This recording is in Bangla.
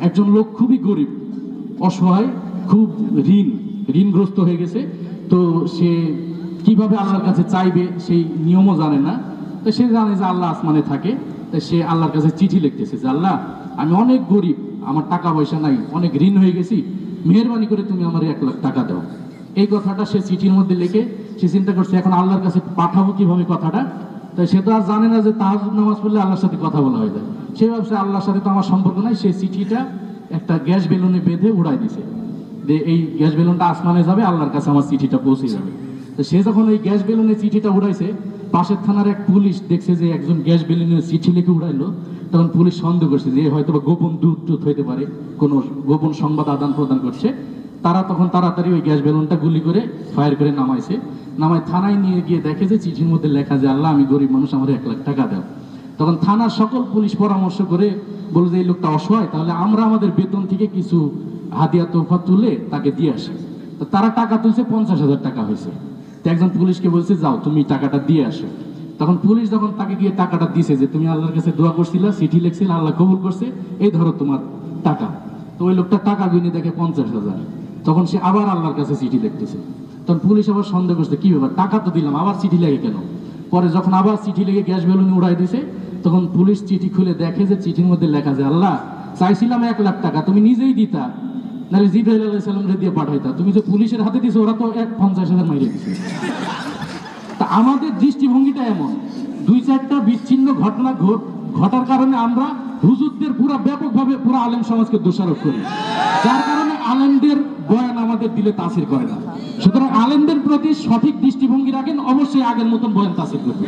একজন লোক খুবই গরিব, অসহায়, খুব ঋণগ্রস্ত হয়ে গেছে। তো সে কিভাবে আল্লাহর কাছে চাইবে সেই নিয়মও জানে না। তো সে জানে যে আল্লাহ আসমানে থাকে। তো সে আল্লাহর কাছে চিঠি লিখতেছে যে আল্লাহ, আমি অনেক গরিব, আমার টাকা পয়সা নাই, অনেক ঋণ হয়ে গেছি, মেহেরবানি করে তুমি আমার 1 লাখ টাকা দাও। এই কথাটা সে চিঠির মধ্যে লিখে সে চিন্তা করছে এখন আল্লাহর কাছে পাঠাবো কিভাবে কথাটা। তাই সে তো আর জানে না যে তাহাজ্জুদ নামাজ পড়লে আল্লাহর সাথে কথা বলা হয়ে যায়। সে ভাবছে আল্লাহর সাথে তো আমার সম্পর্ক নাই। সে চিঠিটা একটা গ্যাস বেলুনে বেঁধে উড়াই দিছে যে এই গ্যাস বেলুনটা আসমানে যাবে, আল্লাহর কাছে আমার চিঠিটা পৌঁছে যাবে। তো সে যখন ওই গ্যাস বেলুনে চিঠিটা উড়াইছে, পাশের থানার এক পুলিশ দেখছে যে একজন গ্যাস বেলুনে চিঠি লিখে উড়াইলো। তখন পুলিশ সন্দেহ করছে যে হয়তো বা গোপন দূত হইতে পারে, কোনো গোপন সংবাদ আদান প্রদান করছে। তারা তখন তাড়াতাড়ি ওই গ্যাস বেলুনটা গুলি করে ফায়ার করে নামাইছে। নামায় থানায় নিয়ে গিয়ে দেখে যে চিঠির মধ্যে লেখা যে আল্লাহ, আমি গরিব মানুষ, আমার 1 লাখ টাকা দাও। তখন থানার সকল পুলিশ পরামর্শ করে বলে যে এই লোকটা অসহায়, তাহলে আমরা আমাদের বেতন থেকে কিছু হাদিয়া তোফা তুলে তাকে দিয়ে আসি। তো তারা টাকা তুলছে, 50,000 টাকা হয়েছে। তো একজন পুলিশকে বলছে যাও তুমি টাকাটা দিয়ে আসো। তখন পুলিশ যখন তাকে গিয়ে টাকাটা দিছে যে তুমি আল্লাহর কাছে দোয়া করছিলা, চিঠি লিখছিলে, আল্লাহ কবুল করছে, এই ধরো তোমার টাকা। তো ওই লোকটা টাকা গুনে দেখে 50,000। তখন সে আবার আল্লাহর কাছে চিঠি লিখতেছে। তখন পুলিশ আবার সন্দেহ করছে কি ব্যাপার, টাকা তো দিলাম, আবার চিঠি লেগে কেন? পরে যখন আবার চিঠি লেগে গ্যাস বেলুনে উড়াই দিছে, তখন পুলিশ চিঠি খুলে দেখে যে চিঠির মধ্যে লেখা যে আল্লাহ, চাইছিলাম 1 লাখ টাকা, তুমি নিজেই দিতা, নাহলে জিবরাইল আলাইহিস সালামকে দিয়ে পাঠাইতা। তুমি যে পুলিশের হাতে দিছো, ওরা তো 50,000 মাইরে দিছে। তা আমাদের দৃষ্টিভঙ্গিটা এমন, 2-4টা বিচ্ছিন্ন ঘটনা ঘটার কারণে আমরা হুজুরদের পুরা ব্যাপকভাবে পুরা আলেম সমাজকে দোষারোপ করি, যার কারণে আলেমদের বয়ান আমাদের দিলে তাসির করে না। সুতরাং আলেমদের প্রতি সঠিক দৃষ্টিভঙ্গি রাখেন, অবশ্যই আগের মতন বয়ান তাসির করবে।